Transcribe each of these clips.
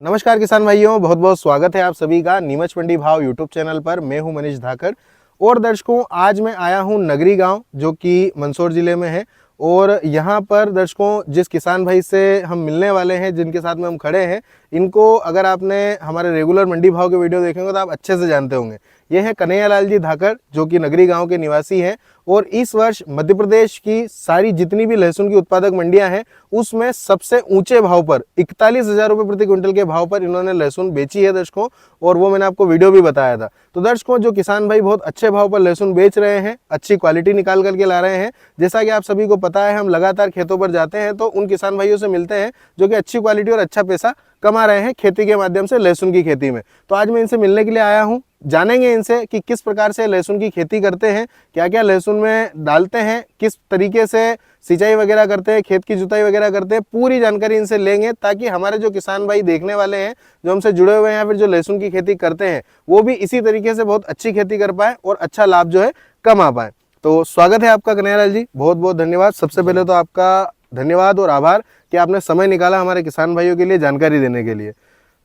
नमस्कार किसान भाइयों, बहुत बहुत स्वागत है आप सभी का नीमच मंडी भाव यूट्यूब चैनल पर। मैं हूं मनीष धाकर और दर्शकों आज मैं आया हूं नगरी गांव जो कि मंदसौर जिले में है। और यहां पर दर्शकों जिस किसान भाई से हम मिलने वाले हैं, जिनके साथ में हम खड़े हैं, इनको अगर आपने हमारे रेगुलर मंडी भाव के वीडियो देखेंगे तो आप अच्छे से जानते होंगे। ये हैं कन्हैयालाल जी धाकर जो कि नगरी गांव के निवासी हैं। और इस वर्ष मध्य प्रदेश की सारी जितनी भी लहसुन की उत्पादक मंडियां हैं उसमें सबसे ऊंचे भाव पर 41,000 रुपये प्रति क्विंटल के भाव पर इन्होंने लहसुन बेची है दर्शकों। और वो मैंने आपको वीडियो भी बताया था। तो दर्शकों जो किसान भाई बहुत अच्छे भाव पर लहसुन बेच रहे हैं, अच्छी क्वालिटी निकाल करके ला रहे हैं। जैसा कि आप सभी को पता है, हम लगातार खेतों पर जाते हैं तो उन किसान भाइयों से मिलते हैं जो कि अच्छी क्वालिटी और अच्छा पैसा कमा रहे हैं खेती के माध्यम से, लहसुन की खेती में। तो आज मैं इनसे मिलने के लिए आया हूं, जानेंगे इनसे कि किस प्रकार से लहसुन की खेती करते हैं, क्या क्या लहसुन में डालते हैं, किस तरीके से सिंचाई वगैरह करते हैं, खेत की जुताई वगैरह करते हैं, पूरी जानकारी इनसे लेंगे ताकि हमारे जो किसान भाई देखने वाले हैं, जो हमसे जुड़े हुए हैं या फिर जो लहसुन की खेती करते हैं, वो भी इसी तरीके से बहुत अच्छी खेती कर पाए और अच्छा लाभ जो है कमा पाए। तो स्वागत है आपका कन्हैयालाल जी, बहुत बहुत धन्यवाद। सबसे पहले तो आपका धन्यवाद और आभार कि आपने समय निकाला हमारे किसान भाइयों के लिए जानकारी देने के लिए।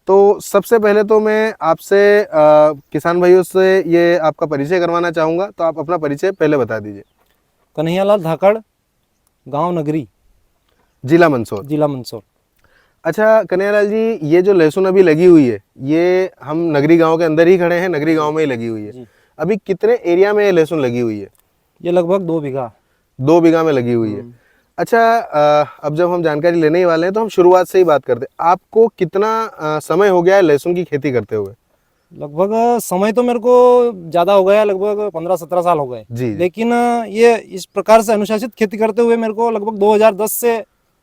तो सबसे पहले तो मैं आपसे किसान भाइयों से ये आपका परिचय करवाना चाहूँगा, तो आप अपना परिचय पहले बता दीजिए। कन्हैयालाल धाकड़, गांव नगरी, जिला मंदसौर। जिला मंदसौर। अच्छा कन्हैयालाल जी, ये जो लहसुन अभी लगी हुई है, ये हम नगरी गांव के अंदर ही खड़े हैं, नगरी गांव में ही लगी हुई है। अभी कितने एरिया में ये लहसुन लगी हुई है? ये लगभग 2 बीघा। 2 बीघा में लगी हुई है। अच्छा, अब जब हम जानकारी लेने ही वाले हैं तो हम शुरुआत से ही बात करते हैं। आपको कितना समय हो गया है लहसुन की खेती करते हुए? लगभग समय तो मेरे को ज्यादा हो गया, लगभग 15-17 साल हो गए। जी। लेकिन ये इस प्रकार से अनुशासित खेती करते हुए मेरे को लगभग 2010 से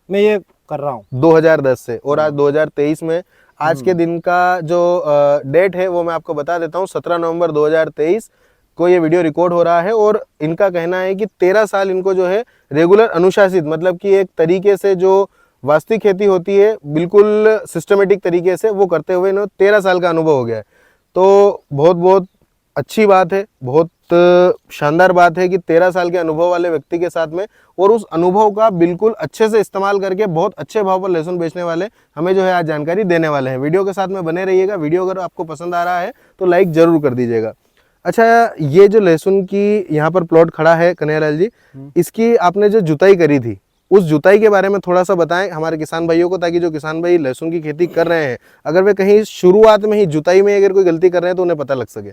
मैं ये कर रहा हूँ। 2010 से, और आज 2023 में, आज के दिन का जो डेट है वो मैं आपको बता देता हूँ। 17 नवंबर 2023 को ये वीडियो रिकॉर्ड हो रहा है। और इनका कहना है कि 13 साल इनको जो है रेगुलर अनुशासित, मतलब कि एक तरीके से जो वास्तविक खेती होती है बिल्कुल सिस्टमेटिक तरीके से, वो करते हुए इन्हें 13 साल का अनुभव हो गया है। तो बहुत बहुत अच्छी बात है, बहुत शानदार बात है कि 13 साल के अनुभव वाले व्यक्ति के साथ में, और उस अनुभव का बिल्कुल अच्छे से इस्तेमाल करके बहुत अच्छे भाव पर लहसुन बेचने वाले हमें जो है आज जानकारी देने वाले हैं। वीडियो के साथ में बने रहिएगा। वीडियो अगर आपको पसंद आ रहा है तो लाइक जरूर कर दीजिएगा। अच्छा, ये जो लहसुन की यहाँ पर प्लॉट खड़ा है कन्हैयालाल जी, इसकी आपने जो जुताई करी थी, उस जुताई के बारे में थोड़ा सा बताएं हमारे किसान भाइयों को, ताकि जो किसान भाई लहसुन की खेती कर रहे हैं, अगर वे कहीं शुरुआत में ही जुताई में अगर कोई गलती कर रहे हैं तो उन्हें पता लग सके।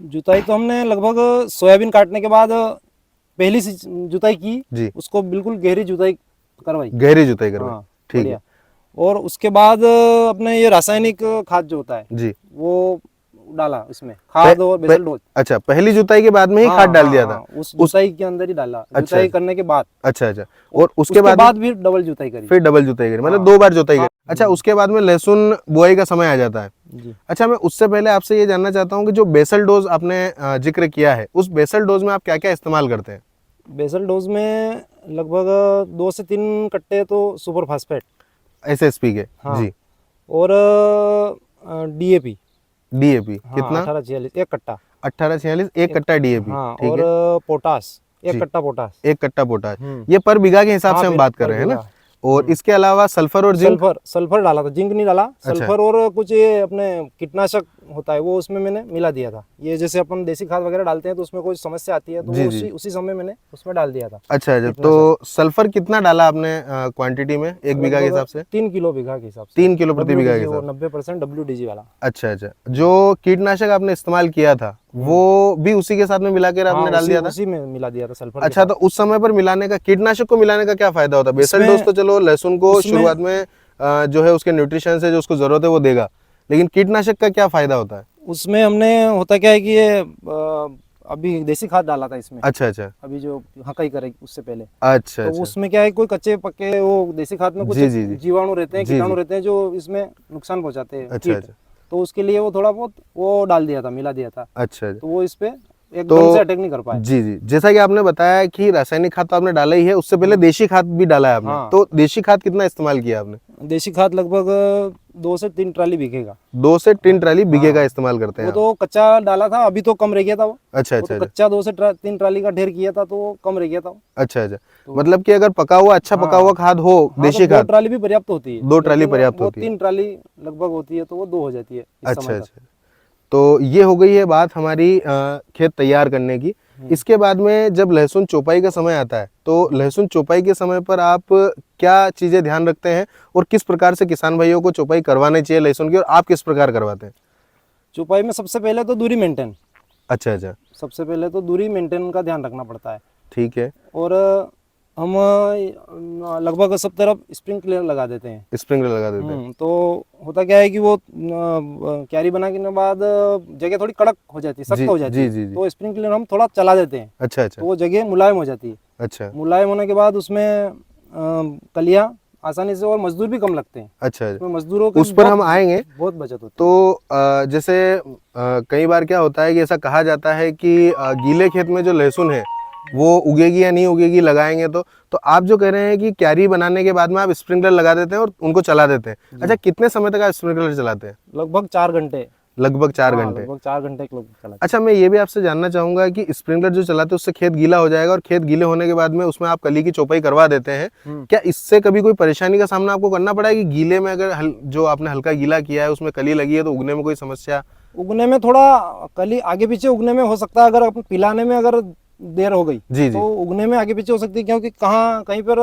जुताई तो हमने लगभग सोयाबीन काटने के बाद पहली जुताई की जी, उसको बिल्कुल गहरी जुताई करवाई। गहरी जुताई करवाई, हाँ, ठीक है। और उसके बाद अपने ये रासायनिक खाद जो होता है जी, वो डाला इसमें, खाद और बेसल डोज। अच्छा, पहली जुताई के बाद में ही खाद डाल दिया था? उस जुताई के अंदर ही डाला। जुताई करने के बाद। अच्छा। और उसके बाद भी डबल जुताई करी। फिर डबल जुताई करी, मतलब 2 बार जुताई करी। अच्छा, उसके बाद में लहसुन बुआई का समय आ जाता है जी। अच्छा, मैं उससे पहले आपसे ये जानना चाहता हूँ कि जो बेसल डोज आपने जिक्र किया है, उस बेसल डोज में आप क्या क्या इस्तेमाल करते हैं? बेसल डोज में लगभग 2 से 3 कट्टे तो सुपर फास्फेट SSP के जी, और DAP कितना? 1846 1 कट्टा। 1846 1 कट्टा DAP। और पोटास 1 कट्टा पोटास। 1 कट्टा पोटास। ये पर बीघा के हिसाब से हम बात कर रहे हैं ना। और इसके अलावा सल्फर और जिंक? सल्फर डाला था, जिंक नहीं डाला। सल्फर और कुछ ये अपने कीटनाशक होता है वो उसमें मैंने मिला दिया था। ये जैसे अपन देसी खाद वगैरह डालते हैं तो उसमें कोई समस्या आती है तो वो उसी समय मैंने उसमें डाल दिया था। अच्छा, तो सल्फर कितना डाला आपने क्वांटिटी में 1 बीघा के हिसाब से? 3 किलो बीघा के हिसाब से। 3 किलो प्रति बीघा के हिसाब से, 90% WDG वाला। अच्छा। जो कीटनाशक आपने इस्तेमाल किया था वो भी उसी के साथ में मिलाकर आपने डाल दिया था? उसी में मिला दिया था सल्फर। अच्छा, तो उस समय पर मिलाने का, कीटनाशक को मिलाने का क्या फायदा होता है? बेसल डोज तो चलो लहसुन को शुरुआत में जो है उसके न्यूट्रिशन से जो उसको जरूरत है वो देगा, लेकिन कीटनाशक का क्या फायदा होता है उसमें? हमने होता क्या है कि ये अभी देसी खाद डाला था इसमें। अच्छा। अभी जो हकाई करेगी उससे पहले। अच्छा। तो उसमें क्या है, कोई कच्चे पक्के वो देसी खाद में कुछ जीवाणु रहते हैं, कीटाणु रहते हैं जो इसमें नुकसान पहुंचाते हैं। अच्छा। तो उसके लिए वो थोड़ा बहुत वो डाल दिया था, मिला दिया था। अच्छा। तो वो इस पे एकदम से अटैक नहीं कर पाया। जी, जैसा कि आपने बताया कि रासायनिक खाद तो आपने डाला ही है, उससे पहले देशी खाद भी डाला है आपने। तो देशी खाद कितना इस्तेमाल किया आपने? देसी खाद लगभग 2 से 3 ट्राली बिकेगा। 2 से 3 ट्राली बिकेगा इस्तेमाल करते हैं वो तो कच्चा डाला था, अभी तो कम रह गया था वो। अच्छा वो तो कच्चा 2 से 3 ट्राली का ढेर किया था तो वो कम रह गया था। अच्छा तो मतलब कि अगर पका हुआ अच्छा पका हुआ खाद हो देसी खाद 2 ट्राली भी पर्याप्त होती है। 2 ट्राली पर्याप्त होती है। 3 ट्राली लगभग होती है तो वो 2 हो जाती है इस समय तक। तो ये हो गई है बात हमारी खेत तैयार करने की। इसके बाद में जब लहसुन चौपाई का समय आता है तो लहसुन चौपाई के समय पर आप क्या चीजें ध्यान रखते हैं और किस प्रकार से किसान भाइयों को चौपाई करवानी चाहिए लहसुन की, और आप किस प्रकार करवाते हैं? चौपाई में सबसे पहले तो दूरी मेंटेन। अच्छा सबसे पहले तो दूरी मेंटेन का ध्यान रखना पड़ता है। ठीक है। और हम लगभग सब तरफ स्प्रिंकलर लगा देते हैं। स्प्रिंकलर लगा देते हैं तो होता क्या है कि वो क्यारी बनाने के बाद जगह थोड़ी कड़क हो जाती है, सख्त हो जाती है। तो स्प्रिंकलर हम थोड़ा चला देते हैं। अच्छा तो वो जगह मुलायम हो जाती है। अच्छा, मुलायम होने के बाद उसमें कलियां आसानी से, और मजदूर भी कम लगते हैं। अच्छा, मजदूरों के उस पर हम आएंगे। बहुत बचत होती है। तो जैसे कई बार क्या होता है कि ऐसा कहा जाता है कि गीले खेत में जो लहसुन है वो उगेगी या नहीं उगेगी लगाएंगे तो आप जो कह रहे हैं कि क्यारी बनाने के बाद में आप स्प्रिंकलर लगा देते हैं और उनको चला देते हैं। अच्छा, कितने समय तक आप स्प्रिंकलर चलाते हैं? लगभग 4 घंटे। लगभग 4 घंटे। लगभग 4 घंटे चलाते। अच्छा, मैं ये भी आपसे जानना चाहूंगा कि स्प्रिंकलर जो चलाते हैं उससे खेत गीला हो जाएगा और खेत गीले होने के बाद में उसमें आप कली की चौपाई करवा देते हैं, क्या इससे कभी कोई परेशानी का सामना आपको करना पड़ा है कि गीले में अगर जो आपने हल्का गीला किया है उसमें कली लगी है तो उगने में कोई समस्या? उगने में थोड़ा कली आगे पीछे उगने में हो सकता है, अगर अपन पिलाने में अगर देर हो गई तो उगने में आगे पीछे हो सकती है, क्योंकि कहीं पर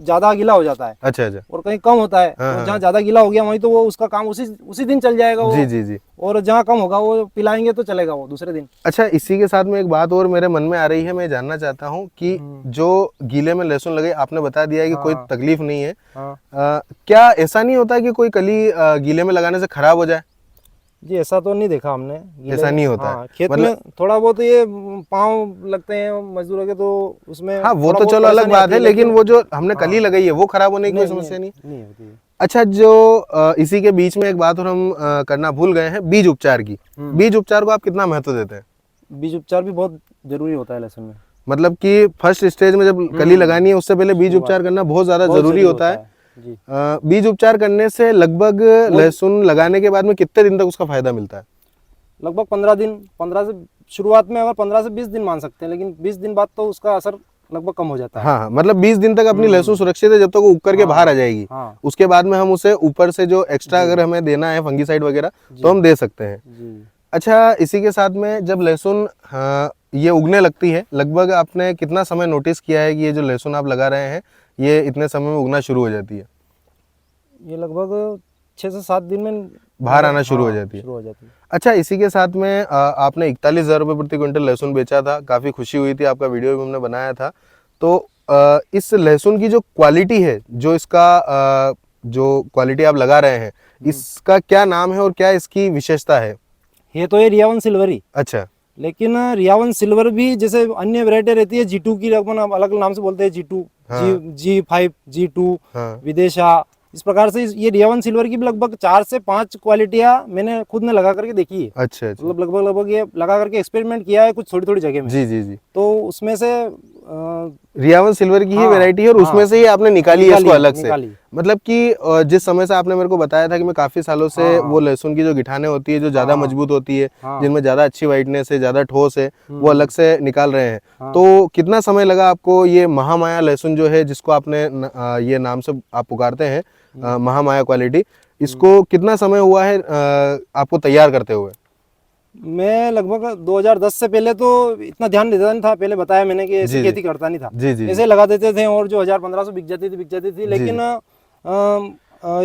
ज्यादा गीला हो जाता है। अच्छा और कहीं कम होता है। तो जहाँ ज्यादा गीला हो गया वहीं तो वो उसका काम उसी दिन चल जाएगा वो। जी। और जहाँ कम होगा वो पिलाएंगे तो चलेगा वो दूसरे दिन। अच्छा, इसी के साथ में एक बात और मेरे मन में आ रही है, मैं जानना चाहता हूँ कि जो गीले में लहसुन लगे आपने बता दिया है कि कोई तकलीफ नहीं है, क्या ऐसा नहीं होता है कि कोई कली गीले में लगाने से खराब हो जाए? जी ऐसा तो नहीं देखा हमने। ऐसा नहीं होता है। खेत में थोड़ा बहुत ये पाँव लगते हैं मजदूरों के, तो उसमें वो तो चलो अलग बात है, लेकिन वो जो हमने कली लगाई है वो खराब होने की कोई समस्या नहीं होती है। अच्छा, जो इसी के बीच में एक बात और हम करना भूल गए हैं, बीज उपचार की। बीज उपचार को आप कितना महत्व देते हैं? बीज उपचार भी बहुत जरूरी होता है लहसुन में। मतलब कि फर्स्ट स्टेज में जब कली लगानी है उससे पहले बीज उपचार करना बहुत ज्यादा जरूरी होता है। बीज उपचार करने से लगभग लहसुन लगाने के बाद में कितने दिन तक उसका फायदा मिलता है? लगभग 15 दिन। 15 से शुरुआत में अगर 15 से 20 दिन मान सकते हैं, लेकिन 20 दिन बाद तो उसका असर लगभग कम हो जाता है। हाँ, मतलब 20 दिन तक अपनी लहसुन सुरक्षित है जब तक वो उग करके बाहर आ जाएगी। उसके बाद में हम उसे ऊपर से जो एक्स्ट्रा अगर हमें देना है फंगीसाइड वगैरह तो हम दे सकते हैं। अच्छा, इसी के साथ में जब लहसुन ये उगने लगती है, लगभग आपने कितना समय नोटिस किया है कि ये जो लहसुन आप लगा रहे हैं ये इतने समय में उगना शुरू हो जाती है? ये लगभग 6 से 7 दिन में बाहर आना शुरू हो जाती है। अच्छा, इसी के साथ में आपने 41,000 रुपये प्रति क्विंटल लहसुन बेचा था, काफ़ी खुशी हुई थी, आपका वीडियो भी हमने बनाया था। तो इस लहसुन की जो क्वालिटी है, जो इसका जो क्वालिटी आप लगा रहे हैं, इसका क्या नाम है और क्या इसकी विशेषता है? ये तो ये रियावन सिल्वरी। अच्छा, लेकिन रियावन सिल्वर भी जैसे अन्य वैरायटी रहती है, G2 की अपन अलग नाम से बोलते हैं, G2, G5, G2, विदेशा, इस प्रकार से ये रियावन सिल्वर की भी लगभग 4 से 5 क्वालिटियां मैंने खुद ने लगा करके देखी है। अच्छा। मतलब लगभग ये लगा करके एक्सपेरिमेंट किया है कुछ थोड़ी जगह में। जी। तो उसमें से रियावन सिल्वर की ही वैरायटी है और उसमें से ही आपने निकाली है इसको अलग से। मतलब कि जिस समय से आपने मेरे को बताया था कि मैं काफी सालों से वो लहसुन की जो गिठाने होती है जो ज्यादा मजबूत होती है, जिनमें ज्यादा अच्छी वाइटनेस है, ज्यादा ठोस है, वो अलग से निकाल रहे हैं। तो कितना समय लगा आपको ये महामाया लहसुन जो है, जिसको आपने ये नाम से आप पुकारते हैं महामाया क्वालिटी, इसको कितना समय हुआ है आपको तैयार करते हुए? मैं लगभग 2010 से पहले तो इतना ध्यान देता नहीं था। पहले बताया मैंने कि ऐसी खेती करता नहीं था। ऐसे लगा देते थे और जो 1000-1500 बिक जाती थी। लेकिन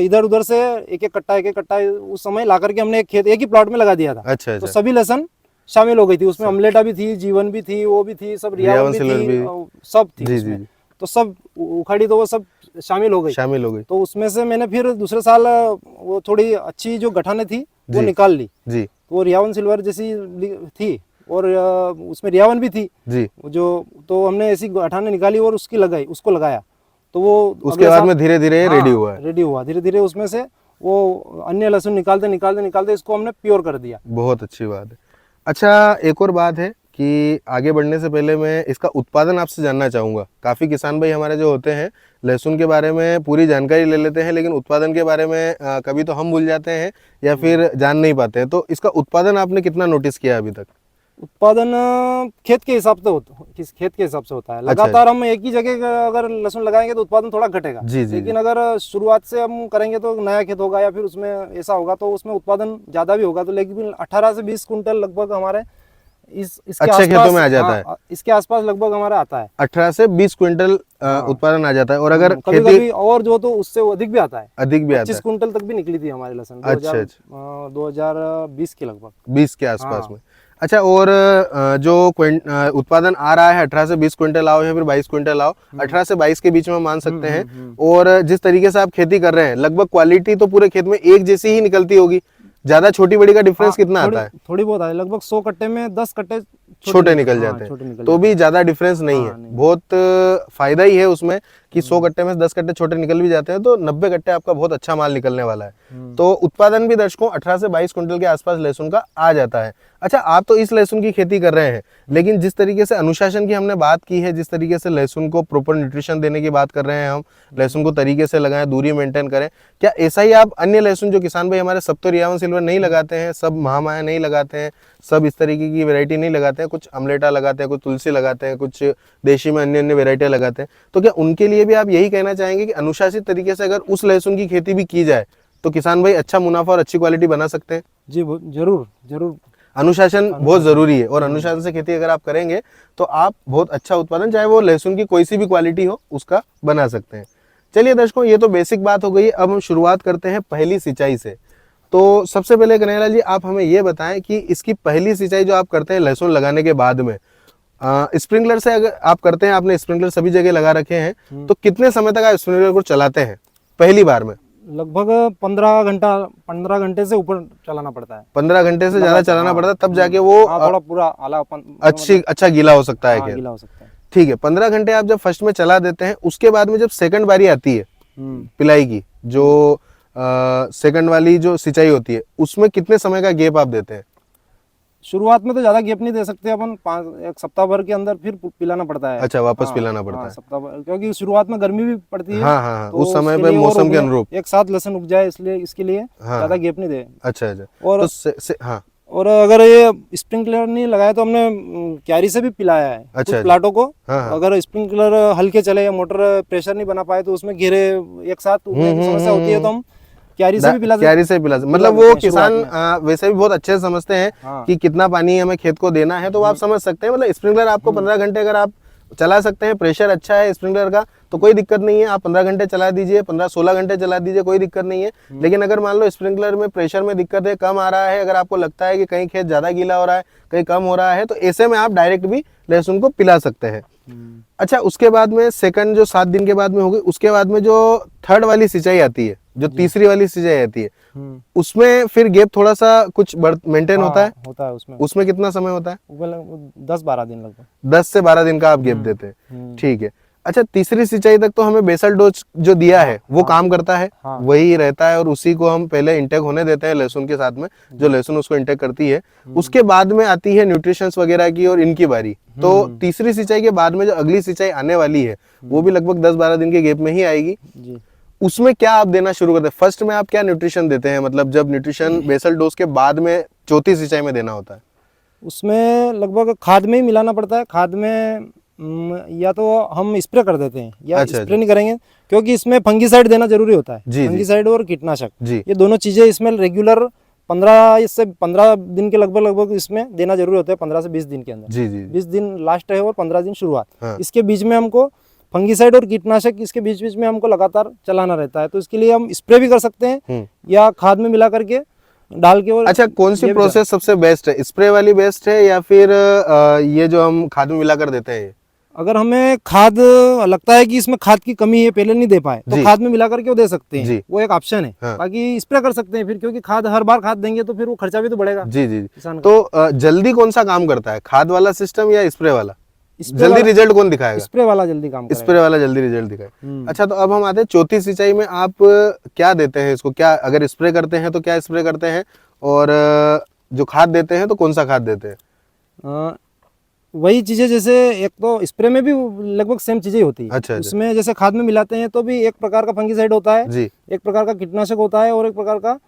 इधर उधर से एक एक कट्टा उस समय ला करके हमने एक ही प्लॉट में लगा दिया था। अच्छा। तो सभी लहसुन शामिल हो गई थी उसमें। अमलेटा भी थी, जीवन भी थी, वो भी थी, सब रियावन भी थी, सब थी उसमें। तो सब उखाड़ी तो वो सब शामिल हो गई। तो उसमें से मैंने फिर दूसरे साल वो थोड़ी अच्छी जो गठाने थी वो निकाल ली जी। तो वो रियावन सिल्वर जैसी थी और उसमें रियावन भी थी जी। जो तो हमने ऐसी गठाने निकाली और उसको लगाया। तो वो उसके बाद में धीरे धीरे रेडी हुआ धीरे धीरे उसमें से वो अन्य लहसुन निकालते इसको हमने प्योर कर दिया। बहुत अच्छी बात है। अच्छा, एक और बात है कि आगे बढ़ने से पहले मैं इसका उत्पादन आपसे जानना चाहूँगा। काफ़ी किसान भाई हमारे जो होते हैं लहसुन के बारे में पूरी जानकारी ले लेते हैं, लेकिन उत्पादन के बारे में कभी तो हम भूल जाते हैं या फिर जान नहीं पाते हैं। तो इसका उत्पादन आपने कितना नोटिस किया अभी तक? उत्पादन खेत के हिसाब से खेत के हिसाब से होता है। लगातार हम एक ही जगह अगर लहसुन लगाएंगे तो उत्पादन थोड़ा घटेगा। लेकिन अगर शुरुआत से हम करेंगे तो नया खेत होगा या फिर उसमें ऐसा होगा तो उसमें उत्पादन ज्यादा भी होगा। तो लेकिन 18 से 20 कुंटल लगभग हमारे इसके अच्छे खेतों में आ जाता है। इसके आसपास लगभग हमारा आता है। 18 से 20 क्विंटल उत्पादन आ जाता है। और अगर कभी और जो तो उससे अधिक भी आता है। अधिक भी आता है। 25 कुंटल तक भी निकली थी हमारी लहसुन 2020 के लगभग 20 के आसपास में। अच्छा, और जो उत्पादन आ रहा है 18 से 20 क्विंटल आओ या फिर 22 क्विंटल आओ, 18 से 22 के बीच में मान सकते हैं। और जिस तरीके से आप खेती कर रहे हैं लगभग क्वालिटी तो पूरे खेत में एक जैसी ही निकलती होगी। ज्यादा छोटी बड़ी का डिफरेंस कितना आता है? थोड़ी बहुत है, लगभग 100 कट्टे में 10 कट्टे छोटे निकल जाते हैं। तो भी ज्यादा डिफरेंस नहीं है, बहुत फायदा ही है उसमें कि 100 कट्टे में 10 कट्टे छोटे निकल भी जाते हैं तो 90 कट्टे आपका बहुत अच्छा माल निकलने वाला है। तो उत्पादन भी दर्शकों 18 से 22 कुंटल के आसपास लहसुन का आ जाता है। अच्छा, आप तो इस लहसुन की खेती कर रहे हैं, लेकिन जिस तरीके से अनुशासन की हमने बात की है, जिस तरीके से लहसुन को प्रॉपर न्यूट्रिशन देने की बात कर रहे हैं हम, लहसुन को तरीके से लगाएं, दूरी मेंटेन करें, क्या ऐसा ही आप अन्य लहसुन जो किसान भाई हमारे सब तो रियावन सिल्वर नहीं लगाते हैं, सब महामाया नहीं लगाते हैं, सब इस तरीके की वैरायटी नहीं लगाते हैं, कुछ अमलेटा लगाते हैं, कुछ तुलसी लगाते हैं, कुछ देशी में अन्य अन्य वैरायटियां लगाते हैं, तो क्या उनके लिए भी आप यही कहना चाहेंगे कि अनुशासित तरीके से अगर उस लहसुन की खेती भी की जाए तो किसान भाई अच्छा मुनाफा और अच्छी क्वालिटी बना सकते हैं? जी जरूर जरूर। अनुशासन बहुत जरूरी है और अनुशासन से खेती अगर आप करेंगे तो आप बहुत अच्छा उत्पादन, चाहे वो लहसुन की कोई सी भी क्वालिटी हो, उसका बना सकते हैं। चलिए दर्शकों, ये तो बेसिक बात हो गई। अब हम शुरुआत करते हैं पहली सिंचाई से। तो सबसे पहले कन्हैया जी आप हमें ये बताएं कि इसकी पहली सिंचाई जो आप करते हैं लहसुन लगाने के बाद में, स्प्रिंकलर से अगर आप करते हैं, आपने स्प्रिंकलर सभी जगह लगा रखे हैं, तो कितने समय तक आप स्प्रिंकलर को चलाते हैं पहली बार में? लगभग 15 घंटे से ऊपर चलाना पड़ता है। 15 घंटे से ज्यादा चलाना पड़ता है, तब जाके वो थोड़ा पूरा अच्छा गीला हो सकता है। गीला हो सकता है। ठीक है, 15 घंटे आप जब फर्स्ट में चला देते हैं, उसके बाद में जब सेकंड बारी आती है पिलाई की, जो सेकंड वाली जो सिंचाई होती है, उसमें कितने समय का गैप आप देते हैं? शुरुआत में तो ज्यादा गैप नहीं दे सकते अपन, 1 सप्ताह भर के अंदर फिर पिलाना पड़ता है। अच्छा, वापस पिलाना पड़ता है सप्ताह भर, क्योंकि शुरुआत में गर्मी भी पड़ती है। हाँ, तो उस समय पे मौसम के अनुरूप एक साथ लहसुन उग जाए, इसलिए इसके लिए ज्यादा गैप नहीं दे। अच्छा। और हाँ, और अगर ये स्प्रिंकलर नहीं लगाया तो हमने क्यारी से भी पिलाया है। अच्छा, प्लाटों को। अगर स्प्रिंकलर हल्के चले या मोटर प्रेशर नहीं बना पाए तो उसमें घेरे एक साथ उगने की समस्या होती है, तो हम क्यारी से भी पिला मतलब वो किसान वैसे भी बहुत अच्छे से समझते हैं कि कितना पानी हमें खेत को देना है, तो आप समझ सकते हैं। मतलब स्प्रिंकलर आपको 15 घंटे अगर आप चला सकते हैं, प्रेशर अच्छा है स्प्रिंकलर का, तो कोई दिक्कत नहीं है। आप 15 घंटे चला दीजिए, 15-16 घंटे चला दीजिए, कोई दिक्कत नहीं है। लेकिन अगर मान लो स्प्रिंकलर में प्रेशर में दिक्कत है, कम आ रहा है, अगर आपको लगता है कि कहीं खेत ज्यादा गीला हो रहा है, कहीं कम हो रहा है, तो ऐसे में आप डायरेक्ट भी लहसुन को पिला सकते हैं। अच्छा, उसके बाद में सेकंड जो 7 दिन के बाद में होगी, उसके बाद में जो थर्ड वाली सिंचाई आती है, जो तीसरी वाली सिंचाई आती है, उसमें फिर गैप थोड़ा सा कुछ मेंटेन होता है उसमें कितना समय होता है? 10-12 दिन लगभग। 10 से 12 दिन का आप गैप देते हैं। ठीक है। अच्छा, तीसरी सिंचाई तक तो हमें बेसल डोज जो दिया है वो काम करता है, वही रहता है और उसी को हम पहले इंटेक होने देते हैं लहसुन के साथ में, जो लहसुन उसको इंटेक करती है। उसके बाद में आती है न्यूट्रिशंस वगैरह की और इनकी बारी। तो तीसरी सिंचाई के बाद में जो अगली सिंचाई आने वाली है वो भी लगभग 10-12 दिन के गैप में ही आएगी। उसमें क्या आप देना शुरू करते हैं? फर्स्ट में आप क्या न्यूट्रिशन देते हैं, मतलब जब न्यूट्रिशन बेसल डोज के बाद में चौथी सिंचाई में देना होता है? उसमें लगभग खाद में ही मिलाना पड़ता है। खाद में या तो हम स्प्रे कर देते हैं या स्प्रे नहीं करेंगे, क्योंकि इसमें फंगीसाइड देना जरूरी होता है। फंगीसाइड और कीटनाशक, ये दोनों चीजें इसमें रेगुलर 15 दिन के लगभग इसमें देना जरूरी होता है। 15 से 20 दिन के अंदर। 20 दिन लास्ट है और 15 दिन शुरुआत। इसके बीच में हमको फंगीसाइड और कीटनाशक इसके बीच में हमको लगातार चलाना रहता है। तो इसके लिए हम स्प्रे भी कर सकते हैं या खाद में मिला करके डाल के। और अच्छा, कौन सी प्रोसेस सबसे बेस्ट है? स्प्रे वाली बेस्ट है या फिर ये जो हम खाद में मिला कर देते हैं? अगर हमें खाद लगता है कि इसमें खाद की कमी है, पहले नहीं दे पाए, तो खाद में मिला करके वो दे सकते हैं। वो एक ऑप्शन है। बाकी स्प्रे कर सकते हैं फिर, क्योंकि खाद हर बार खाद देंगे तो फिर वो खर्चा भी तो बढ़ेगा। जी। तो जल्दी कौन सा काम करता है, खाद वाला सिस्टम या स्प्रे वाला? जल्दी रिजल्ट कौन दिखाएगा? स्प्रे वाला जल्दी काम करेगा। स्प्रे वाला जल्दी रिजल्ट दिखाएगा। अच्छा, तो अब हम आते हैं चौथी सिंचाई में। आप क्या देते हैं इसको? क्या अगर स्प्रे करते हैं तो क्या स्प्रे करते हैं, और जो खाद देते हैं तो कौन सा खाद देते हैं? वही चीजें, जैसे एक तो स्प्रे में भी लगभग सेम चीजें ही होती है। अच्छा, उसमें जैसे खाद में मिलाते हैं तो भी एक प्रकार का फंगिसाइड होता है जी, एक प्रकार का कीटनाशक होता है और एक प्रकार का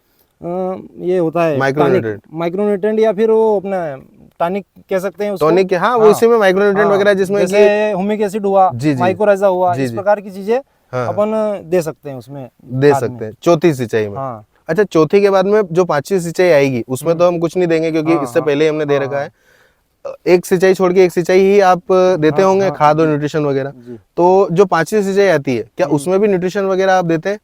ये होता है माइक्रोन्यूट्रिएंट या फिर वो अपना टॉनिक कह सकते हैं उसको। टॉनिक, हाँ, वो इसी में माइक्रोन्यूट्रिएंट वगैरह जिसमें जैसे ह्यूमिक एसिड हुआ, माइकोराइजा हुआ, इस प्रकार की चीजें अपन दे सकते हैं उसमें, दे सकते हैं चौथी सिंचाई में। हाँ। अच्छा, चौथी के बाद में जो पांचवी सिंचाई आएगी उसमें तो हम कुछ नहीं देंगे क्योंकि इससे पहले ही हमने दे रखा है। एक सिंचाई छोड़ के एक सिंचाई ही आप देते होंगे, खाद और न्यूट्रिशन वगैरह। तो जो पांचवी सिंचाई आती है क्या उसमें भी न्यूट्रिशन वगैरह आप देते हैं?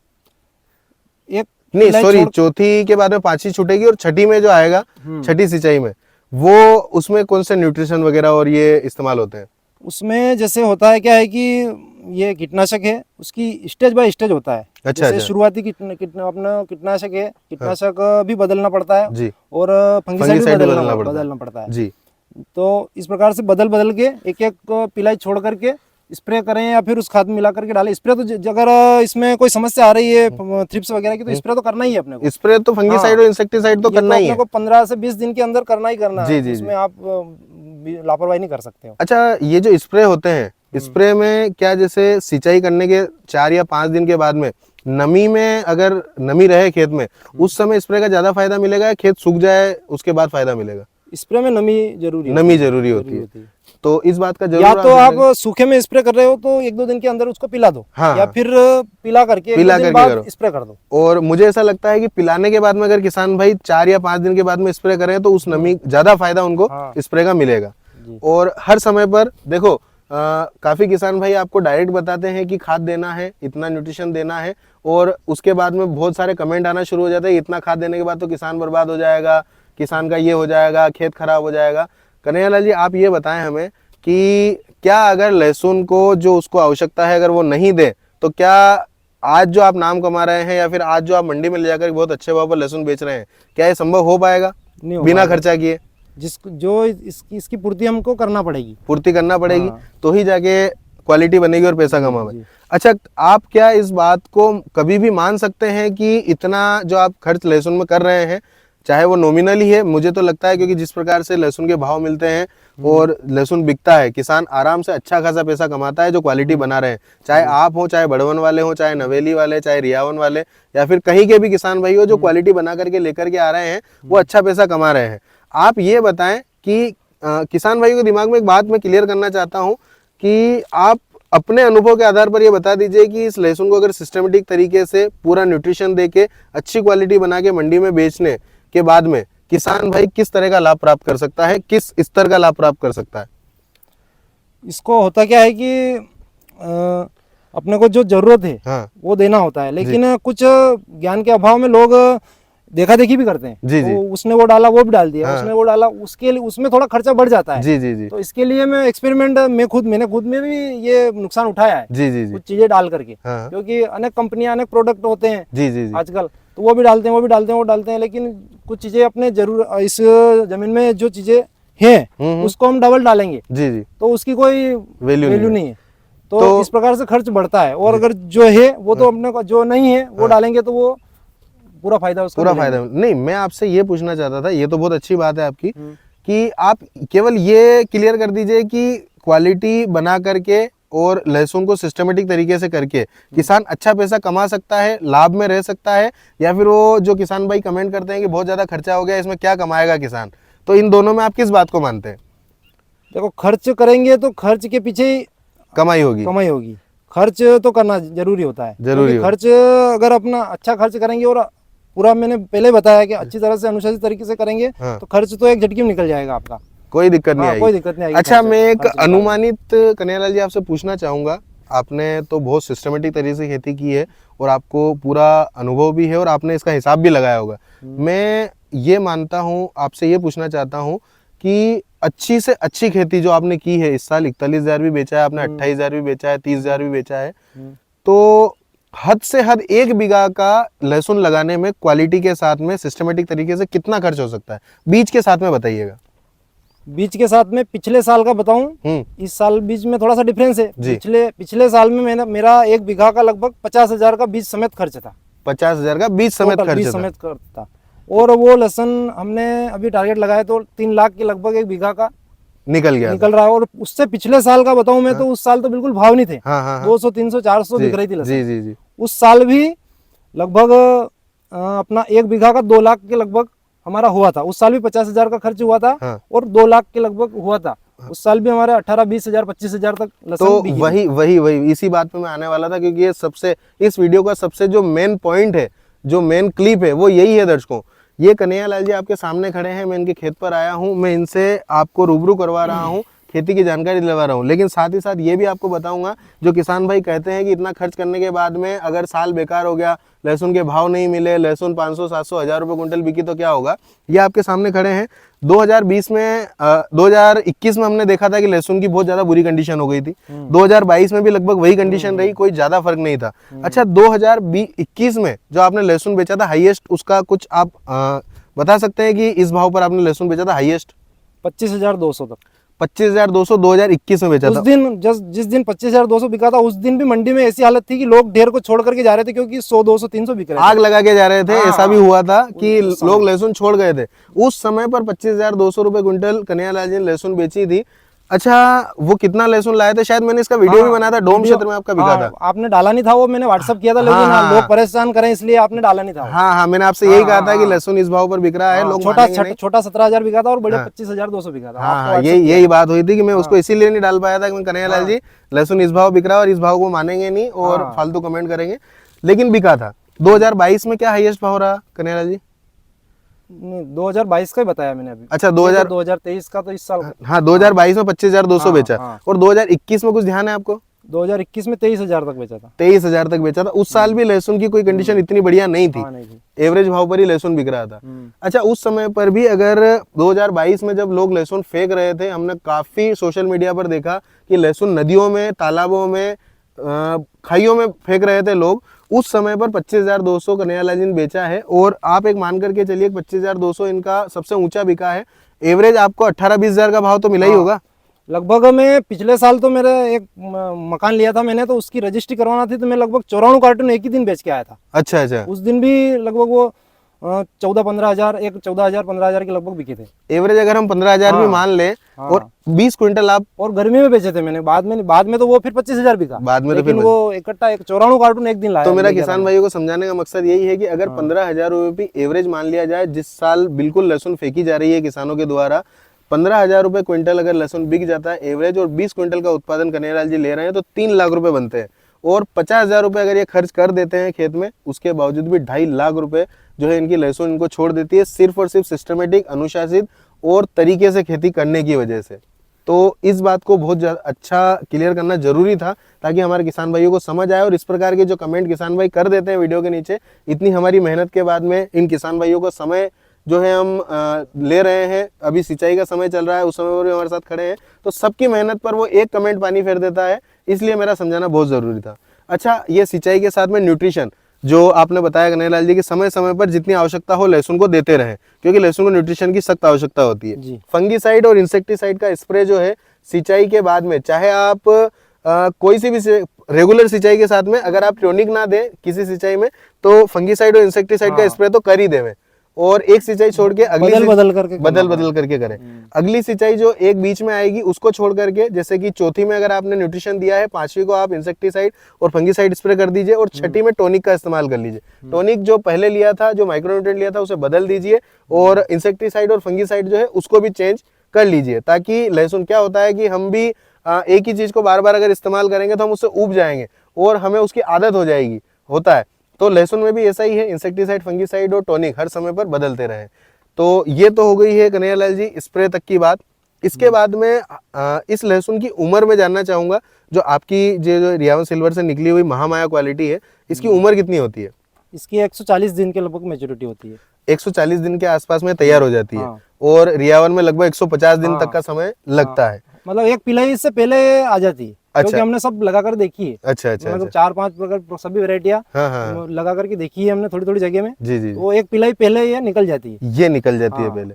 एक नहीं, सॉरी, चौथी के बाद में पांचवी छूटेगी और छठी में जो आएगा, छठी सिंचाई में, वो उसमें कौन से न्यूट्रिशन वगैरह और ये इस्तेमाल होते हैं? उसमें जैसे होता है क्या है कि ये कीटनाशक है, उसकी स्टेज बाय स्टेज होता है। अच्छा, जैसे शुरुआती अपना कीटनाशक है, कीटनाशक भी बदलना पड़ता है जी, और फंगिसाइड भी बदलना पड़ता है जी। तो इस प्रकार से बदल के एक एक पिलाई छोड़ करके स्प्रे करें या फिर उस खाद में मिला करके डालें। स्प्रे तो अगर इसमें कोई समस्या आ रही है थ्रिप्स वगैरह की तो स्प्रे तो करना ही है अपने को। स्प्रे तो फंगिसाइड और इंसेक्टिसाइड तो करना ही है, अपने को 15 से 20 दिन के अंदर करना ही करना है। इसमें आप लापरवाही नहीं कर सकते हो। अच्छा, ये जो स्प्रे होते हैं, स्प्रे में क्या जैसे सिंचाई करने के 4 या 5 दिन के बाद में नमी में अगर नमी रहे खेत में, उस समय स्प्रे का ज्यादा फायदा मिलेगा या खेत सूख जाए उसके बाद फायदा मिलेगा? स्प्रे में नमी जरूरी होती है। तो इस बात का जरूर, या तो आप सूखे में स्प्रे कर रहे हो तो 1-2 दिन के अंदर उसको पिला दो, या फिर पिला करके स्प्रे कर दो। और मुझे ऐसा लगता है कि पिलाने के बाद में अगर किसान भाई 4 या 5 दिन के बाद में स्प्रे करें तो उस नमी ज्यादा फायदा उनको स्प्रे का मिलेगा। और हर समय पर देखो, काफी किसान भाई आपको डायरेक्ट बताते हैं कि खाद देना है, इतना न्यूट्रिशन देना है, और उसके बाद में बहुत सारे कमेंट आना शुरू हो जाते हैं, इतना खाद देने के बाद तो किसान बर्बाद हो जाएगा, किसान का ये हो जाएगा, खेत खराब हो जाएगा। कन्हैयालाल जी, आप ये बताएं हमें कि क्या अगर लहसुन को जो उसको आवश्यकता है अगर वो नहीं दे तो क्या आज जो आप नाम कमा रहे हैं या फिर आज जो आप मंडी में ले जाकर बहुत अच्छे भाव पर लहसुन बेच रहे हैं, क्या ये संभव हो पाएगा बिना खर्चा किए? इसकी पूर्ति हमको करना पड़ेगी, तो ही जाके क्वालिटी बनेगी और पैसा कमाओगे। अच्छा, आप क्या इस बात को कभी भी मान सकते हैं कि इतना जो आप खर्च लहसुन में कर रहे हैं, चाहे वो नॉमिनल ही है, मुझे तो लगता है क्योंकि जिस प्रकार से लहसुन के भाव मिलते हैं और लहसुन बिकता है, किसान आराम से अच्छा खासा पैसा कमाता है जो क्वालिटी बना रहे हैं, चाहे आप हो, चाहे बड़वन वाले हो, चाहे नवेली वाले, चाहे रियावन वाले, या फिर कहीं के भी किसान भाई हो जो क्वालिटी बना करके लेकर के आ रहे हैं, वो अच्छा पैसा कमा रहे हैं। आप ये बताएं कि किसान भाइयों के दिमाग में एक बात मैं क्लियर करना चाहता हूं कि आप अपने अनुभव के आधार पर ये बता दीजिए कि इस लहसुन को अगर सिस्टमेटिक तरीके से पूरा न्यूट्रिशन देके अच्छी क्वालिटी बना के मंडी में बेचने के बाद में किसान भाई किस तरह का लाभ प्राप्त कर सकता है, किस स्तर का लाभ प्राप्त कर सकता है? इसको होता क्या है कि अपने को जो जरूरत है वो देना होता है, लेकिन कुछ ज्ञान के अभाव में लोग देखा देखी भी करते हैं। तो उसने वो डाला, वो भी डाल दिया, उसने वो डाला, उसके लिए उसमें थोड़ा खर्चा बढ़ जाता है। तो इसके लिए मैं एक्सपेरिमेंट मैंने खुद में भी ये नुकसान उठाया है, कुछ चीजें डाल करके, क्योंकि अनेक कंपनियां, अनेक प्रोडक्ट होते हैं आजकल, तो वो भी डालते हैं, लेकिन कुछ चीजें अपने जरूर इस जमीन में जो चीजें हैं उसको हम डबल डालेंगे तो उसकी कोई वैल्यू नहीं है। तो इस प्रकार से खर्च बढ़ता है, और अगर जो है वो तो अपने को जो नहीं है वो डालेंगे तो वो पूरा फायदा नहीं। मैं आपसे ये पूछना चाहता था, ये तो बहुत अच्छी बात है आपकी, कि आप केवल ये क्लियर कर दीजिए कि क्वालिटी बना करके और लहसुन को सिस्टमेटिक तरीके से करके किसान अच्छा पैसा कमा सकता है, लाभ में रह सकता है, या फिर वो जो किसान भाई कमेंट करते हैं कि बहुत ज्यादा खर्चा हो गया, इसमें क्या कमाएगा किसान, तो इन दोनों में आप किस बात को मानते हैं? देखो, खर्च करेंगे तो खर्च के पीछे कमाई होगी। खर्च तो करना जरूरी होता है, खर्च अगर अपना अच्छा खर्च करेंगे और पूरा, मैंने पहले बताया कि अच्छी तरह से अनुशासित तरीके से करेंगे तो खर्च तो एक झटके में निकल जाएगा आपका, कोई दिक्कत नहीं आएगी। अच्छा, मैं एक अनुमानित कन्हैयालाल जी आपसे पूछना चाहूंगा, आपने तो बहुत सिस्टमेटिक तरीके से खेती की है और आपको पूरा अनुभव भी है और आपने इसका हिसाब भी लगाया होगा। मैं ये मानता हूँ, आपसे ये पूछना चाहता हूँ कि अच्छी से अच्छी खेती जो आपने की है, इस साल 41,000 भी बेचा है आपने, 28,000 भी बेचा है, 30,000 भी बेचा है, तो हद से हद 1 बीघा का लहसुन लगाने में क्वालिटी के साथ में सिस्टमेटिक तरीके से कितना खर्च हो सकता है? बीज के साथ में बताइएगा। बीज के साथ में पिछले साल का बताऊं, इस साल बीज में थोड़ा सा डिफरेंस है। पिछले साल में मेरा 1 बीघा का लगभग 50,000 का बीज समेत खर्च था। 50,000 का बीज समेत खर्च था। और वो लहसुन हमने अभी टारगेट लगाया तो 3 लाख के लगभग 1 बीघा का निकल रहा है। और उससे पिछले साल का बताऊं मैं, तो उस साल तो बिल्कुल भाव नहीं थे। 200 300 400 बिक रही थी लहसुन। जी जी जी। उस साल भी लगभग अपना 1 बीघा का 2 लाख के लगभग हमारा हुआ था। उस साल भी 50,000 का खर्च हुआ था। और 2 लाख के लगभग हुआ था। उस साल भी हमारे 18-20,000 25,000 तक लहसुन तो बिकी वही वही वही इसी बात पे मैं आने वाला था, क्योंकि ये सबसे, इस वीडियो का सबसे जो मेन पॉइंट है, जो मेन क्लिप है, वो यही है दर्शकों। ये कन्हैया लाल जी आपके सामने खड़े हैं, मैं इनके खेत पर आया हूँ, मैं इनसे आपको रूबरू करवा रहा हूँ, खेती की जानकारी दिलवा रहा हूँ। लेकिन साथ ही साथ ये भी आपको बताऊंगा, जो किसान भाई कहते हैं कि इतना खर्च करने के बाद में अगर साल बेकार हो गया, लहसुन के भाव नहीं मिले, लहसुन 500 700 1000 रुपये कुंटल बिकी तो क्या होगा। ये आपके सामने खड़े हैं। 2020 में 2021 में हमने देखा था कि लहसुन की बहुत ज्यादा बुरी कंडीशन हो गई थी। 2022 में भी लगभग वही कंडीशन रही, कोई ज्यादा फर्क नहीं था। अच्छा, 2021 में जो आपने लहसुन बेचा था हाईएस्ट, उसका कुछ आप बता सकते हैं कि इस भाव पर आपने लहसुन बेचा था हाईएस्ट? 25,200 तक। 25,200 2021 में बेचा उस था। दिन जिस दिन 25,200 बिका था, उस दिन भी मंडी में ऐसी हालत थी कि लोग ढेर को छोड़ करके जा रहे थे, क्योंकि 100 200 300 बिक रहे थे। आग लगा के जा रहे थे। ऐसा भी हुआ था कि लोग लहसुन छोड़ गए थे। उस समय पर 25,200 रुपए क्विंटल कन्हैया लाल जी ने लहसुन बेची थी। अच्छा, वो कितना लहसुन लाए थे? शायद मैंने इसका वीडियो भी बनाया था, डोम क्षेत्र में आपका बिका था। आपने डाला नहीं था वो, मैंने व्हाट्सएप किया था, लेकिन लोग परेशान करें इसलिए आपने डाला नहीं था। हाँ, मैंने आपसे यही कहा था कि लहसुन इस भाव पर बिक रहा है, लोग छोटा 17,000 बिका था और बड़े 25,200 बिका था। हाँ, यही बात हुई थी कि मैं उसको इसीलिए नहीं डाल पाया था कि कन्हैया लाल जी लहसुन इस भाव बिक रहा है और इस भाव को मानेंगे नहीं और फालतू कमेंट करेंगे, लेकिन बिका था। 2022 में क्या हाईएस्ट भाव रहा कन्हैया लाल जी? 2022 का ही बताया मैंने अभी। अच्छा, 2023 का तो इस साल। हाँ, 2022 में 25,200 बेचा। और 2021 में कुछ ध्यान है आपको? 2021 में 23,000 तक बेचा था। 23,000 तक बेचा था। उस साल भी लहसुन की कोई कंडीशन इतनी बढ़िया नहीं थी, एवरेज भाव पर ही लहसुन बिक रहा था। अच्छा, उस समय पर भी अगर 2022 में जब लोग लहसुन फेंक रहे थे, हमने काफी सोशल मीडिया पर देखा कि लहसुन नदियों में, तालाबों में, खाइयों में फेंक रहे थे लोग। उस समय पर 25,200 कन्हैया लाल जी ने बेचा है। और आप एक मान करके चलिए 25,200 इनका सबसे ऊंचा बिका है। एवरेज आपको 18-20 हजार का भाव तो मिला ही होगा लगभग। मैं पिछले साल तो मेरे एक मकान लिया था मैंने, तो उसकी रजिस्ट्री करवाना थी, तो मैं लगभग 94 कार्टून एक ही दिन बेच के आया था। अच्छा। उस दिन भी लगभग वो 14-15 हजार, 14,000-15 हजार के लगभग बिके थे। एवरेज अगर हम 15,000 भी मान ले, और 20 क्विंटल आप, और गर्मी में बेचे थे मैंने। बाद में तो वो फिर 25,000 बिका। बाद में लेकिन वो इकट्ठा 94 कार्टून एक दिन लाया। तो मेरा किसान भाइयों को समझाने का मकसद यही है कि अगर 15,000 रुपए की एवरेज मान लिया जाए, जिस साल बिल्कुल लहसुन फेंकी जा रही है किसानों के द्वारा, 15,000 रुपए क्विंटल अगर लहसुन बिक जाता है एवरेज, और 20 क्विंटल का उत्पादन कन्हैया लाल जी ले रहे हैं, तो 3 लाख रुपए बनते हैं। और 50,000 रुपए अगर ये खर्च कर देते हैं खेत में, उसके बावजूद भी 2.5 लाख रुपए जो है इनकी लहसुन इनको छोड़ देती है, सिर्फ और सिर्फ सिस्टमेटिक, अनुशासित और तरीके से खेती करने की वजह से। तो इस बात को बहुत अच्छा क्लियर करना जरूरी था, ताकि हमारे किसान भाइयों को समझ आए। और इस प्रकार के जो कमेंट किसान भाई कर देते हैं वीडियो के नीचे, इतनी हमारी मेहनत के बाद में इन किसान भाइयों को समय जो है हम ले रहे हैं, अभी सिंचाई का समय चल रहा है, उस समय पर भी हमारे साथ खड़े हैं, तो सबकी मेहनत पर वो एक कमेंट पानी फेर देता है, इसलिए मेरा समझाना बहुत जरूरी था। अच्छा, ये सिंचाई के साथ में न्यूट्रिशन जो आपने बताया कन्हैया लाल जी की, समय समय पर जितनी आवश्यकता हो लहसुन को देते रहे, क्योंकि लहसुन को न्यूट्रिशन की सख्त आवश्यकता होती है। फंगीसाइड और इंसेक्टिसाइड का स्प्रे जो है सिंचाई के बाद में, चाहे आप कोई सी भी रेगुलर सिंचाई के साथ में अगर आप टॉनिक ना दें किसी सिंचाई में, तो फंगीसाइड और इंसेक्टिसाइड का स्प्रे तो कर ही देवें, और एक सिंचाई छोड़ के अगली बदल करके करें। अगली सिंचाई जो एक बीच में आएगी उसको छोड़ करके, जैसे कि चौथी में अगर आपने न्यूट्रिशन दिया है, 5वीं को आप इंसेक्टिसाइड और फंगीसाइड स्प्रे कर दीजिए, और छठी में टॉनिक का इस्तेमाल कर लीजिए। टॉनिक जो पहले लिया था, जो माइक्रोन्यूट्रिएंट लिया था, उसे बदल दीजिए, और इंसेक्टिसाइड और फंगीसाइड जो है उसको भी चेंज कर लीजिए, ताकि लहसुन क्या होता है कि हम भी एक ही चीज को बार बार अगर इस्तेमाल करेंगे तो हम उससे ऊब जाएंगे और हमें उसकी आदत हो जाएगी, होता है। तो लहसुन में भी ऐसा ही है, इंसेक्टिसाइड, फंगीसाइड और टॉनिक हर समय पर बदलते रहे। तो ये तो हो गई है कन्हैया लाल जी स्प्रे तक की बात। इसके बाद में इस लहसुन की उम्र में जानना चाहूंगा, जो आपकी जो रियावन सिल्वर से निकली हुई महामाया क्वालिटी है, इसकी उम्र कितनी होती है? इसकी 140 दिन के लगभग मैच्योरिटी होती है। 140 दिन के आसपास में तैयार हो जाती है, और रियावन में लगभग 150 दिन तक का समय लगता है। मतलब एक पिलाई इससे पहले आ जाती है। अच्छा। क्योंकि हमने सब लगा कर देखी है। अच्छा। मतलब 4-5 प्रकार सभी वेराइटियां लगा करके देखी है हमने थोड़ी जगह में। जी। तो एक पिलाई पहले ये निकल जाती है। पहले,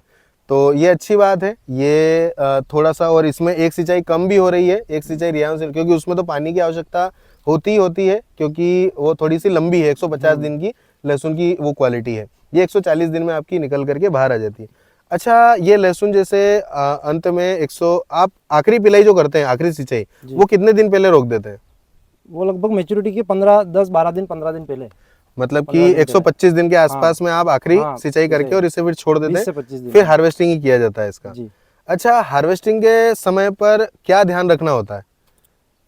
तो ये अच्छी बात है। ये थोड़ा सा, और इसमें एक सिंचाई कम भी हो रही है, एक सिंचाई रियावन से, क्योंकि उसमें तो पानी की आवश्यकता होती है, क्योंकि वो थोड़ी सी लंबी है, 150 दिन की लहसुन की वो क्वालिटी है। ये 140 दिन में आपकी निकल करके बाहर आ जाती है। अच्छा, ये लहसुन जैसे अंत में 100 आप आखिरी पिलाई जो करते हैं, आखिरी सिंचाई, वो कितने दिन पहले रोक देते हैं? वो लगभग मैच्योरिटी के 15 दिन पहले, मतलब कि 125 दिन के आसपास में आप आखिरी सिंचाई करके और इसे फिर छोड़ देते हैं, फिर हार्वेस्टिंग ही किया जाता है इसका। अच्छा, हार्वेस्टिंग के समय पर क्या ध्यान रखना होता है?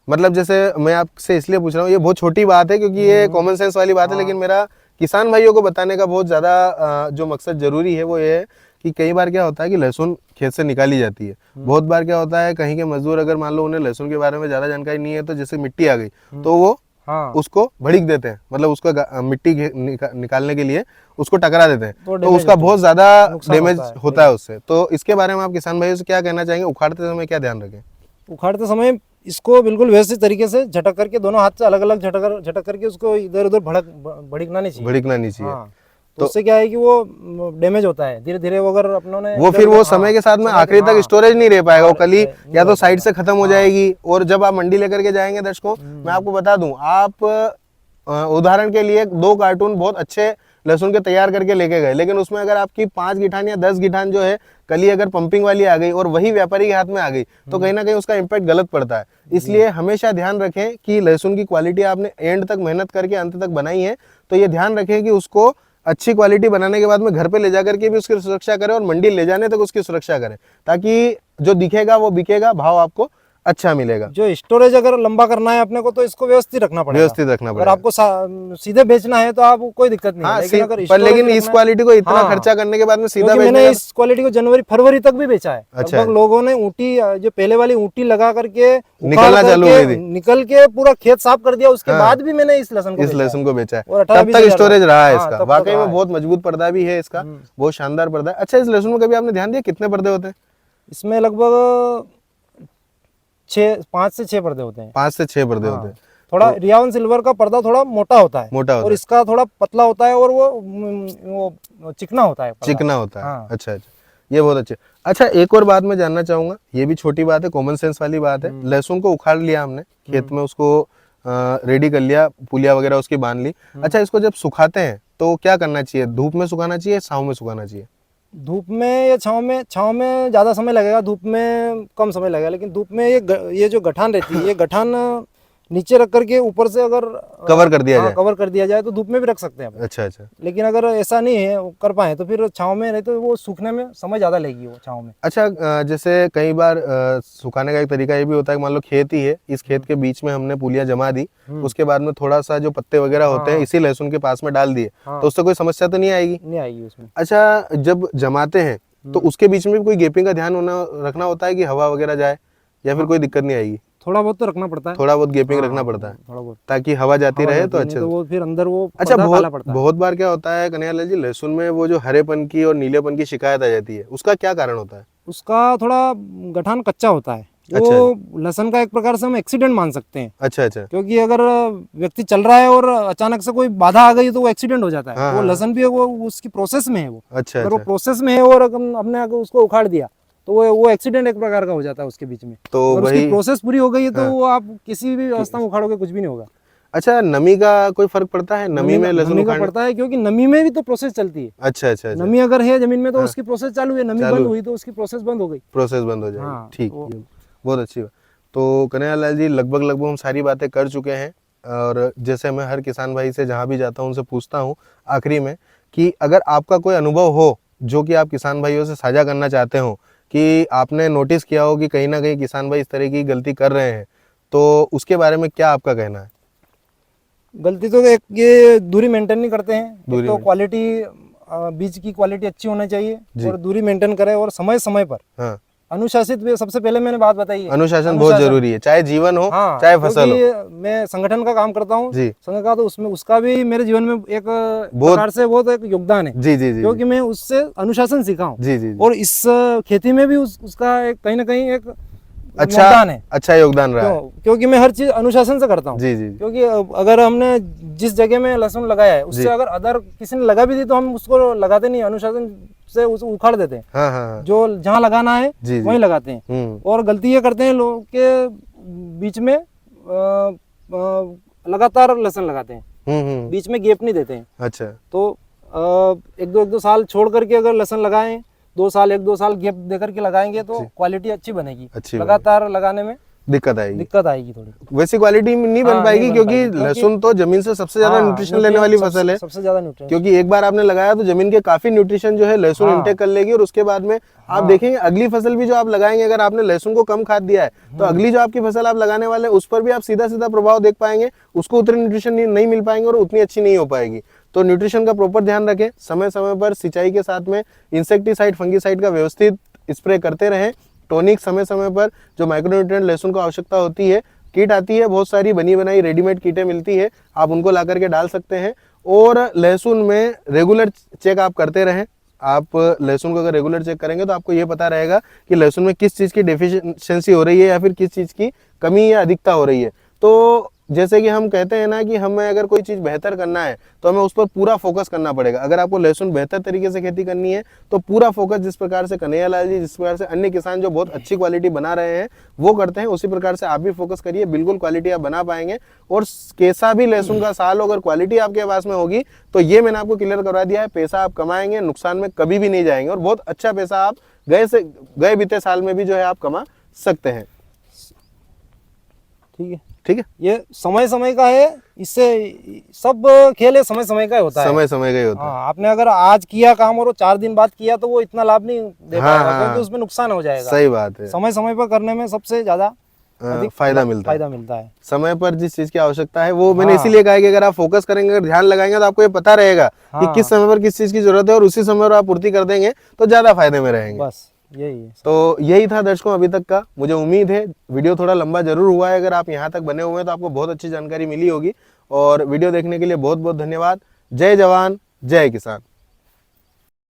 मतलब जैसे मैं आपसे इसलिए पूछ रहा हूँ, ये बहुत छोटी बात है क्योंकि ये कॉमन सेंस वाली बात है, लेकिन मेरा किसान भाइयों को बताने का बहुत ज्यादा जो मकसद जरूरी है वो ये है कि कई बार क्या होता है कि लहसुन खेत से निकाली जाती है, बहुत बार क्या होता है कहीं के मजदूर अगर मान लो उन्हें लहसुन के बारे में ज्यादा जानकारी नहीं है, तो जैसे मिट्टी आ गई तो वो उसको भड़क देते हैं, मतलब उसको मिट्टी निकालने के लिए उसको टकरा देते हैं, तो उसका बहुत ज्यादा डैमेज होता है उससे। तो इसके बारे में आप किसान भाइयों से क्या कहना चाहेंगे? उखाड़ते समय क्या ध्यान रखें? उखाड़ते समय इसको बिल्कुल व्यवस्थित तरीके से झटक करके, दोनों हाथ से अलग अलग झटक करके उसको इधर उधर भड़कना नहीं चाहिए। तो उससे क्या है कि वो डैमेज होता है धीरे धीरे, वो अगर अपनों ने वो फिर वो समय के साथ में आखिरी तक स्टोरेज नहीं रह पाएगा, वो कली या तो साइड से खत्म हो जाएगी, और जब आप मंडी लेकर के जाएंगे दर्शकों, मैं आपको बता दूं, आप उदाहरण के लिए 2 कार्टून बहुत अच्छे लहसुन के तैयार करके लेके गए, लेकिन उसमें अगर आपकी 5 गिठान या 10 गिठान जो है कली अगर पंपिंग वाली आ गई और वही व्यापारी के हाथ में आ गई, तो कहीं ना कहीं उसका इम्पैक्ट गलत पड़ता है। इसलिए हमेशा ध्यान रखें कि लहसुन की क्वालिटी आपने एंड तक मेहनत करके अंत तक बनाई है, तो ये ध्यान रखें कि उसको अच्छी क्वालिटी बनाने के बाद में घर पे ले जाकर के भी उसकी सुरक्षा करें और मंडी ले जाने तक उसकी सुरक्षा करें, ताकि जो दिखेगा वो बिकेगा, भाव आपको अच्छा मिलेगा। जो स्टोरेज अगर लंबा करना है अपने को, तो इसको व्यवस्थित रखना पड़ेगा। अगर आपको सीधे बेचना है तो आप कोई दिक्कत नहीं है, लेकिन इस क्वालिटी को इतना खर्चा करने के बाद में सीधा बेचने, मैंने इस क्वालिटी को जनवरी फरवरी तक भी बेचा है। लगभग लोगों ने ऊँटी, जो पहले वाली ऊँटी लगा करके निकलना चालू हुई थी, निकल के पूरा खेत साफ कर दिया, उसके बाद भी मैंने इस लहसुन को बेचा है। तब तक स्टोरेज रहा है इसका, वाकई में बहुत मजबूत पर्दा भी है इसका, बहुत शानदार पर्दा है। अच्छा, इस लहसुन में कभी आपने ध्यान दिया कितने पर्दे होते हैं? इसमें लगभग 5 से 6 पर्दे होते हैं। 5 से 6 पर्दे होते हैं। थोड़ा रियावन सिल्वर का पर्दा थोड़ा मोटा होता है, और इसका थोड़ा पतला होता है, और वो चिकना होता है। अच्छा, ये बहुत अच्छे। अच्छा, एक और बात मैं जानना चाहूंगा, ये भी छोटी बात है, कॉमन सेंस वाली बात है। लहसुन को उखाड़ लिया हमने, खेत में उसको रेडी कर लिया, पुलिया वगैरह उसकी बांध ली। अच्छा, इसको जब सुखाते हैं तो क्या करना चाहिए? धूप में सुखाना चाहिए, छांव में सुखाना चाहिए? धूप में या छांव में? छांव में ज़्यादा समय लगेगा, धूप में कम समय लगेगा। लेकिन धूप में ये जो गठान रहती है, ये गठान नीचे रख करके ऊपर से अगर कवर कर दिया जाए तो धूप में भी रख सकते हैं। अच्छा। लेकिन अगर ऐसा नहीं है कर पाए तो फिर छांव में, नहीं तो वो सूखने में समय ज़्यादा लगेगी वो छांव में। अच्छा, जैसे कई बार सुखाने का एक तरीका ये भी होता है कि मान लो खेत ही है, इस खेत के बीच में हमने पुलिया जमा दी, उसके बाद में थोड़ा सा जो पत्ते वगैरह होते हैं इसी लहसुन के पास में डाल दिए, तो उससे कोई समस्या तो नहीं आएगी उसमें। अच्छा, जब जमाते हैं तो उसके बीच में भी कोई गैपिंग का ध्यान रखना होता है कि हवा वगैरह जाए, या फिर कोई दिक्कत नहीं आएगी? थोड़ा बहुत तो रखना पड़ता है, थोड़ा बहुत गैपिंग रखना पड़ता है, थोड़ा बहुत, ताकि हवा जाती रहे तो अच्छे, तो वो फिर अंदर वो अच्छा। बहुत बार क्या होता है कन्हैयालाल जी, लहसुन में वो जो हरेपन की और नीलेपन की शिकायत आ जाती है, उसका क्या कारण होता है? उसका थोड़ा गठान कच्चा होता है। वो लहसुन का एक प्रकार से हम एक्सीडेंट मान सकते हैं। अच्छा। क्योंकि अगर व्यक्ति चल रहा है और अचानक से कोई बाधा आ गई तो वो एक्सीडेंट हो जाता है। वो लहसुन भी वो उसकी प्रोसेस में है, वो अगर वो प्रोसेस में है और हमने उसको उखाड़ दिया तो वो एक्सीडेंट एक प्रकार का हो जाता है उसके बीच में। तो उसकी प्रोसेस पूरी हो गई है तो वो आप किसी भी अवस्था में उखाड़ोगे कुछ भी नहीं होगा। अच्छा, नमी का कोई फर्क पड़ता है? नमी में लहसुन का पड़ता है, क्योंकि नमी में भी तो प्रोसेस चलती है। अच्छा। नमी अगर है जमीन में तो उसकी प्रोसेस चालू है, नमी बंद हुई तो उसकी प्रोसेस बंद हो गई, प्रोसेस बंद हो जाएगी। ठीक, बहुत अच्छी बात। तो कन्हैयालाल जी, लगभग हम सारी बातें कर चुके हैं, और जैसे मैं हर किसान भाई से जहाँ भी जाता हूँ उनसे पूछता हूँ आखिरी में कि अगर आपका कोई अनुभव हो जो कि आप किसान भाइयों से साझा करना चाहते हो, कि आपने नोटिस किया हो कि कहीं ना कहीं किसान भाई इस तरह की गलती कर रहे हैं, तो उसके बारे में क्या आपका कहना है? गलती तो एक ये दूरी मेंटेन नहीं करते हैं, तो क्वालिटी, बीज की क्वालिटी अच्छी होनी चाहिए और दूरी मेंटेन करें, और समय समय पर अनुशासित। सबसे पहले मैंने बात बताई है, अनुशासन बहुत जरूरी है, चाहे जीवन हो चाहे फसल हो। मैं संगठन का काम करता हूँ संघ का, तो उसमें उसका भी मेरे जीवन में एक प्रकार से बहुत एक योगदान है। जी, क्योंकि मैं उससे अनुशासन सीखा हूँ, और इस खेती में भी उसका कहीं ना कहीं एक अच्छा योगदान रहा है, क्योंकि मैं हर चीज अनुशासन से करता हूँ। क्योंकि अगर हमने जिस जगह में लहसुन लगाया है उससे अगर अदर किसी ने लगा भी दी तो हम उसको लगाते नहीं, अनुशासन से उसको उखाड़ देते हैं। जो जहाँ लगाना है वहीं लगाते हैं। और गलती ये करते हैं लोग के बीच में लगातार लहसुन लगाते हैं, बीच में गैप नहीं देते हैं। अच्छा, तो एक दो साल छोड़ करके अगर लहसुन लगाएं 2 साल 1-2 साल गैप देकर के लगाएंगे तो क्वालिटी अच्छी बनेगी। लगातार लगाने में दिक्कत आएगी थोड़ी, वैसी क्वालिटी नहीं बन पाएगी क्योंकि लहसुन तो जमीन से सबसे ज्यादा न्यूट्रिशन लेने वाली फसल है, सबसे ज्यादा न्यूट्रिशन, क्योंकि एक बार आपने लगाया तो जमीन के काफी न्यूट्रिशन जो है लहसुन इंटेक कर लेगी और उसके बाद में आप देखेंगे अगली फसल भी जो आप लगाएंगे, अगर आपने लहसुन को कम खाद दिया है तो अगली जो आपकी फसल आप लगाने वाले हैं उस पर भी आप सीधा सीधा प्रभाव देख पाएंगे, उसको उतने न्यूट्रिशन नहीं मिल पाएंगे और उतनी अच्छी नहीं हो पाएगी। तो न्यूट्रिशन का प्रॉपर ध्यान रखें, समय समय पर सिंचाई के साथ में इंसेक्टिसाइड फंगिसाइड का व्यवस्थित स्प्रे करते रहें, टॉनिक समय समय पर जो माइक्रोन्यूट्रिएंट लहसुन को आवश्यकता होती है, किट आती है बहुत सारी बनी बनाई रेडीमेड किटें मिलती है, आप उनको ला करके डाल सकते हैं। और लहसुन में रेगुलर चेक आप करते रहें। आप लहसुन को अगर रेगुलर चेक करेंगे तो आपको ये पता रहेगा कि लहसुन में किस चीज़ की डेफिशिएंसी हो रही है या फिर किस चीज़ की कमी या अधिकता हो रही है। तो जैसे कि हम कहते हैं ना कि हमें अगर कोई चीज़ बेहतर करना है तो हमें उस पर पूरा फोकस करना पड़ेगा। अगर आपको लहसुन बेहतर तरीके से खेती करनी है तो पूरा फोकस जिस प्रकार से कन्हैया लाल जी, जिस प्रकार से अन्य किसान जो बहुत अच्छी क्वालिटी बना रहे हैं वो करते हैं, उसी प्रकार से आप भी फोकस करिए, बिल्कुल क्वालिटी आप बना पाएंगे। और कैसा भी लहसुन का साल हो, अगर क्वालिटी आपके पास में होगी तो ये मैंने आपको क्लियर करवा दिया है, पैसा आप कमाएंगे, नुकसान में कभी भी नहीं जाएंगे और बहुत अच्छा पैसा आप गए बीते साल में भी जो है आप कमा सकते हैं। ठीक है, ये समय समय का है, इससे सब खेल समय समय का होता है, समय समय का ही होता है। आपने अगर आज किया काम और वो 4 दिन बाद किया तो वो इतना लाभ नहीं दे पाएगा, क्योंकि उसमें नुकसान हो जाएगा। सही बात है, समय समय पर करने में सबसे ज्यादा फायदा मिलता है। समय पर जिस चीज की आवश्यकता है वो मैंने इसीलिए कहा कि अगर आप फोकस करेंगे, अगर ध्यान लगाएंगे तो आपको ये पता रहेगा कि किस समय पर किस चीज की जरूरत है और उसी समय पर आप पूर्ति कर देंगे तो ज्यादा फायदे में रहेंगे। बस यही है। तो यही था दर्शकों अभी तक का। मुझे उम्मीद है वीडियो थोड़ा लंबा जरूर हुआ है, अगर आप यहाँ तक बने हुए हैं तो आपको बहुत अच्छी जानकारी मिली होगी। और वीडियो देखने के लिए बहुत बहुत धन्यवाद। जय जवान जय किसान।